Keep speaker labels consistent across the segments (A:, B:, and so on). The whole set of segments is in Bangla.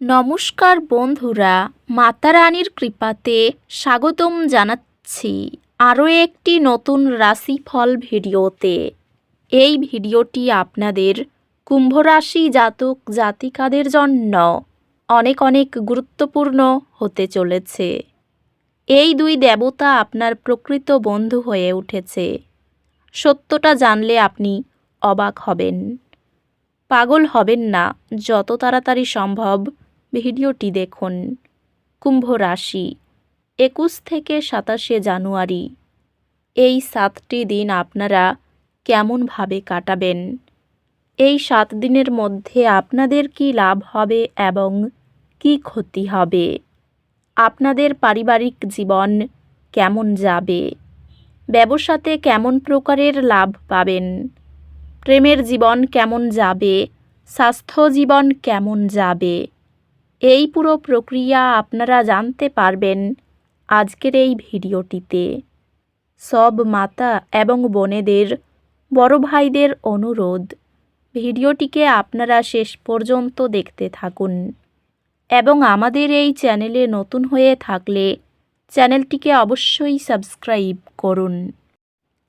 A: নমস্কার বন্ধুরা, মাতা রানীর কৃপাতে স্বাগতম জানাচ্ছি আরও একটি নতুন রাশিফল ভিডিওতে। এই ভিডিওটি আপনাদের কুম্ভ রাশি জাতক জাতিকাদের জন্য অনেক অনেক গুরুত্বপূর্ণ হতে চলেছে। এই দুই দেবতা আপনার প্রকৃত বন্ধু হয়ে উঠেছে। সত্যটা জানলে আপনি অবাক হবেন, পাগল হবেন না। যত তাড়াতাড়ি সম্ভব ভিডিওটি দেখুন। কুম্ভ রাশি 21 থেকে 27 জানুয়ারি, এই 7টি দিন আপনারা কেমনভাবে কাটাবেন? এই 7 দিনের মধ্যে আপনাদের কি লাভ হবে এবং কি ক্ষতি হবে? আপনাদের পারিবারিক জীবন কেমন যাবে? ব্যবসাতে কেমন প্রকারের লাভ পাবেন? প্রেমের জীবন কেমন যাবে? স্বাস্থ্য জীবন কেমন যাবে? এই পুরো প্রক্রিয়া আপনারা জানতে পারবেন আজকের এই ভিডিওটিতে। সব মাতা এবং বোনেদের, বড় ভাইদের অনুরোধ, ভিডিওটিকে আপনারা শেষ পর্যন্ত দেখতে থাকুন এবং আমাদের এই চ্যানেলে নতুন হয়ে থাকলে চ্যানেলটিকে অবশ্যই সাবস্ক্রাইব করুন,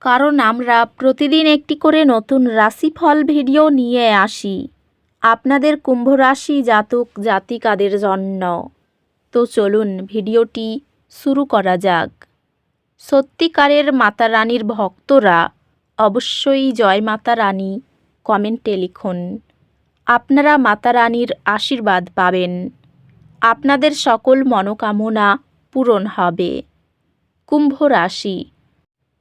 A: কারণ আমরা প্রতিদিন একটি করে নতুন রাশিফল ভিডিও নিয়ে আসি আপনাদের কুম্ভ রাশি জাতক জাতিকাদের জন্য। তো চলুন ভিডিওটি শুরু করা যাক। সত্যিকারের মাতা রানীর ভক্তরা অবশ্যই জয় মাতা রানী কমেন্টে লিখুন। আপনারা মাতা রানীর আশীর্বাদ পাবেন, আপনাদের সকল মনোকামনা পূরণ হবে। কুম্ভ রাশি,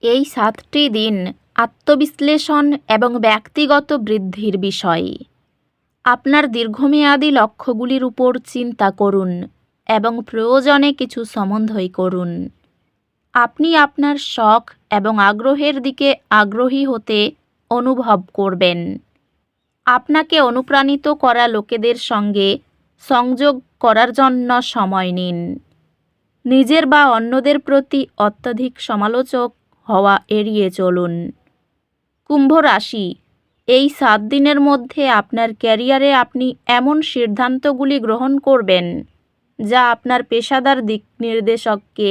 A: এই 7টি দিন আত্মবিশ্লেষণ এবং ব্যক্তিগত বৃদ্ধির বিষয়। আপনার দীর্ঘমেয়াদী লক্ষ্যগুলির উপর চিন্তা করুন এবং প্রয়োজনে কিছু সমন্বয় করুন। আপনি আপনার শখ এবং আগ্রহের দিকে আগ্রহী হতে অনুভব করবেন। আপনাকে অনুপ্রাণিত করা লোকেদের সঙ্গে সংযোগ করার জন্য সময় নিন। নিজের বা অন্যদের প্রতি অত্যধিক সমালোচক হওয়া এড়িয়ে চলুন। কুম্ভ রাশি, এই 7 দিনের মধ্যে আপনার ক্যারিয়ারে আপনি এমন সিদ্ধান্তগুলি গ্রহণ করবেন যা আপনার পেশাদার দিক নির্দেশককে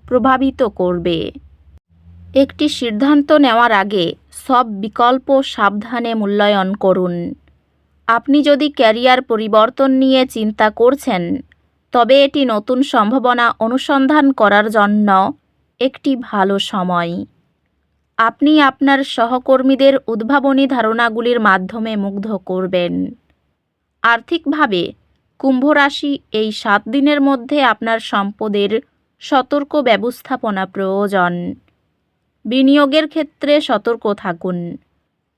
A: প্রভাবিত করবে। একটি সিদ্ধান্ত নেওয়ার আগে সব বিকল্প সাবধানে মূল্যায়ন করুন। আপনি যদি ক্যারিয়ার পরিবর্তন নিয়ে চিন্তা করছেন, তবে এটি নতুন সম্ভাবনা অনুসন্ধান করার জন্য একটি ভালো সময়। আপনি আপনার সহকর্মীদের উদ্ভাবনী ধারণাগুলির মাধ্যমে মুগ্ধ করবেন। আর্থিকভাবে কুম্ভ রাশি, এই 7 দিনের মধ্যে আপনার সম্পদের সতর্ক ব্যবস্থাপনা প্রয়োজন। বিনিয়োগের ক্ষেত্রে সতর্ক থাকুন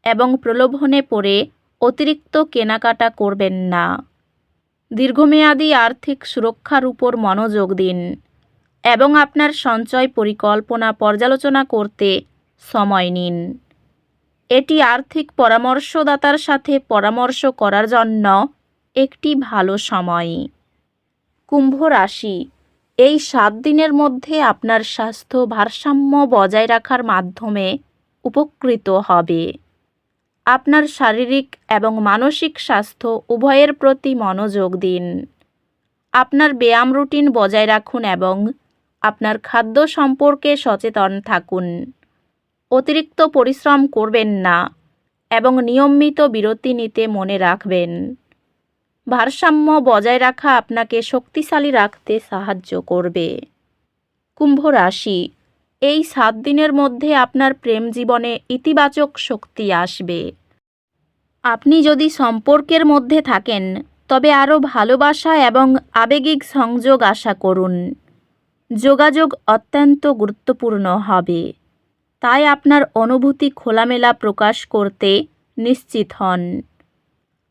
A: এবং প্রলোভনে পড়ে অতিরিক্ত কেনাকাটা করবেন না। দীর্ঘমেয়াদী আর্থিক সুরক্ষার উপর মনোযোগ দিন এবং আপনার সঞ্চয় পরিকল্পনা পর্যালোচনা করতে সময় নিন। এটি আর্থিক পরামর্শদাতার সাথে পরামর্শ করার জন্য একটি ভালো সময়। কুম্ভ রাশি, এই 7 দিনের মধ্যে আপনার স্বাস্থ্য ভারসাম্য বজায় রাখার মাধ্যমে উপকৃত হবে। আপনার শারীরিক এবং মানসিক স্বাস্থ্য উভয়ের প্রতি মনোযোগ দিন। আপনার ব্যায়াম রুটিন বজায় রাখুন এবং আপনার খাদ্য সম্পর্কে সচেতন থাকুন। অতিরিক্ত পরিশ্রম করবেন না এবং নিয়মিত বিরতি নিতে মনে রাখবেন। ভারসাম্য বজায় রাখা আপনাকে শক্তিশালী রাখতে সাহায্য করবে। কুম্ভ রাশি, এই 7 দিনের মধ্যে আপনার প্রেম জীবনে ইতিবাচক শক্তি আসবে। আপনি যদি সম্পর্কের মধ্যে থাকেন, তবে আরও ভালোবাসা এবং আবেগিক সংযোগ আশা করুন। যোগাযোগ অত্যন্ত গুরুত্বপূর্ণ হবে, তাই আপনার অনুভূতি খোলামেলা প্রকাশ করতে নিশ্চিত হন।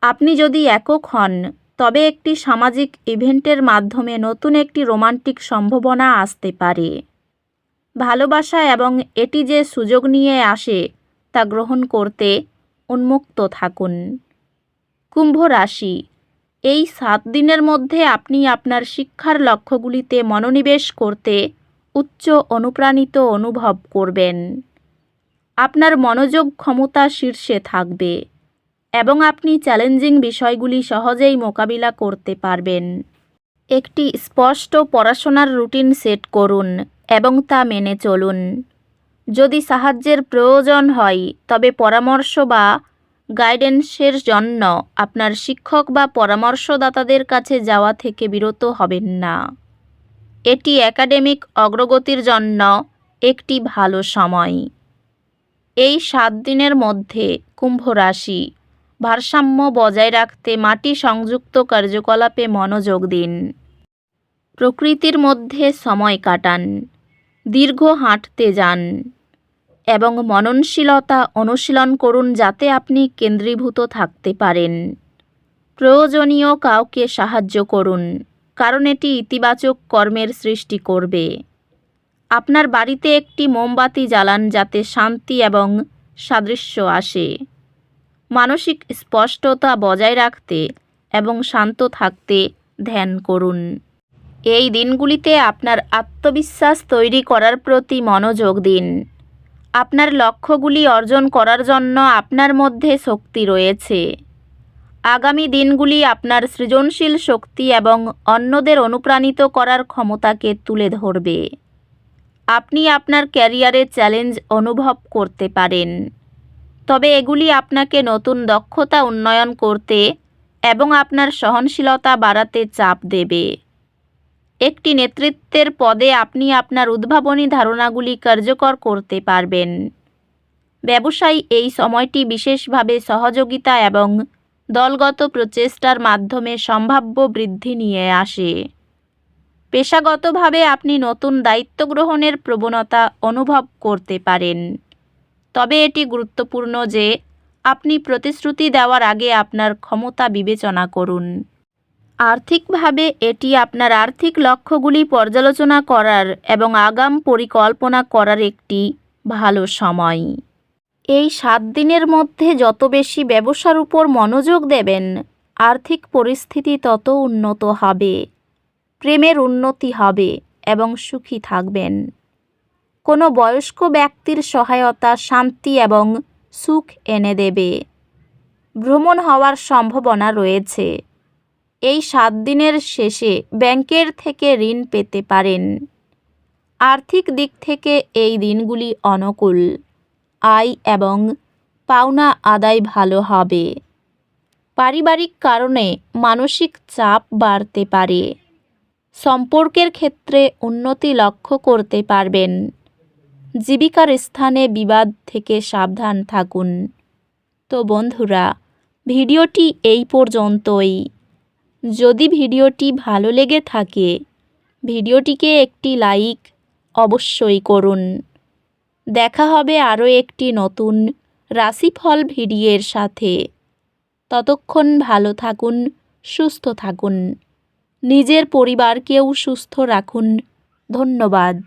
A: আপনি যদি একক হন, তবে একটি সামাজিক ইভেন্টের মাধ্যমে নতুন একটি রোমান্টিক সম্ভাবনা আসতে পারে। ভালোবাসা এবং এটি যে সুযোগ নিয়ে আসে তা গ্রহণ করতে উন্মুক্ত থাকুন। কুম্ভ রাশি, এই 7 দিনের মধ্যে আপনি আপনার শিক্ষার লক্ষ্যগুলিতে মনোনিবেশ করতে উচ্চ অনুপ্রাণিত অনুভব করবেন। আপনার মনোযোগ ক্ষমতা শীর্ষে থাকবে এবং আপনি চ্যালেঞ্জিং বিষয়গুলি সহজেই মোকাবিলা করতে পারবেন। একটি স্পষ্ট পড়াশোনার রুটিন সেট করুন এবং তা মেনে চলুন। যদি সাহায্যের প্রয়োজন হয় তবে পরামর্শ বা গাইডেন্সের জন্য আপনার শিক্ষক বা পরামর্শদাতাদের কাছে যাওয়া থেকে বিরত হবেন না। এটি একাডেমিক অগ্রগতির জন্য একটি ভালো সময়। এই 7 দিনের মধ্যে কুম্ভ রাশি ভারসাম্য বজায় রাখতে মাটি সংযুক্ত কার্যকলাপে মনোযোগ দিন। প্রকৃতির মধ্যে সময় কাটান, দীর্ঘ হাঁটতে যান এবং মননশীলতা অনুশীলন করুন যাতে আপনি কেন্দ্রীভূত থাকতে পারেন। প্রয়োজনীয় কাউকে সাহায্য করুন কারণ এটি ইতিবাচক কর্মের সৃষ্টি করবে। আপনার বাড়িতে একটি মোমবাতি জ্বালান যাতে শান্তি এবং সাদৃশ্য আসে। মানসিক স্পষ্টতা বজায় রাখতে এবং শান্ত থাকতে ধ্যান করুন। এই দিনগুলিতে আপনার আত্মবিশ্বাস তৈরি করার প্রতি মনোযোগ দিন। আপনার লক্ষ্যগুলি অর্জন করার জন্য আপনার মধ্যে শক্তি রয়েছে। আগামী দিনগুলি আপনার সৃজনশীল শক্তি এবং অন্যদের অনুপ্রাণিত করার ক্ষমতাকে তুলে ধরবে। আপনি আপনার ক্যারিয়ারে চ্যালেঞ্জ অনুভব করতে পারেন, তবে এগুলি আপনাকে নতুন দক্ষতা উন্নয়ন করতে এবং আপনার সহনশীলতা বাড়াতে চাপ দেবে। একটি নেতৃত্বের পদে আপনি আপনার উদ্ভাবনী ধারণাগুলি কার্যকর করতে পারবেন। ব্যবসায়ী এই সময়টি বিশেষভাবে সহযোগিতা এবং দলগত প্রচেষ্টার মাধ্যমে সম্ভাব্য বৃদ্ধি নিয়ে আসে। পেশাগতভাবে আপনি নতুন দায়িত্ব গ্রহণের প্রবণতা অনুভব করতে পারেন, তবে এটি গুরুত্বপূর্ণ যে আপনি প্রতিশ্রুতি দেওয়ার আগে আপনার ক্ষমতা বিবেচনা করুন। আর্থিকভাবে এটি আপনার আর্থিক লক্ষ্যগুলি পর্যালোচনা করার এবং আগাম পরিকল্পনা করার একটি ভালো সময়। এই 7 দিনের মধ্যে যত বেশি ব্যবসার উপর মনোযোগ দেবেন, আর্থিক পরিস্থিতি তত উন্নত হবে, প্রেমের উন্নতি হবে এবং সুখী থাকবেন। কোনো বয়স্ক ব্যক্তির সহায়তা শান্তি এবং সুখ এনে দেবে। ভ্রমণ হওয়ার সম্ভাবনা রয়েছে। এই 7 দিনের শেষে ব্যাংকের থেকে ঋণ পেতে পারেন। আর্থিক দিক থেকে এই দিনগুলি অনুকূল। আয় এবং পাওনা আদায় ভালো হবে। পারিবারিক কারণে মানসিক চাপ বাড়তে পারে। সম্পর্কের ক্ষেত্রে উন্নতি লক্ষ্য করতে পারবেন। জীবিকার স্থানে বিবাদ থেকে সাবধান থাকুন। তো বন্ধুরা, ভিডিওটি এই পর্যন্তই। যদি ভিডিওটি ভালো লেগে থাকে, ভিডিওটিকে একটি লাইক অবশ্যই করুন। দেখা হবে আরও একটি নতুন রাশিফল ভিডিওর সাথে। ততক্ষণ ভালো থাকুন, সুস্থ থাকুন, নিজের পরিবারকেও সুস্থ রাখুন। ধন্যবাদ।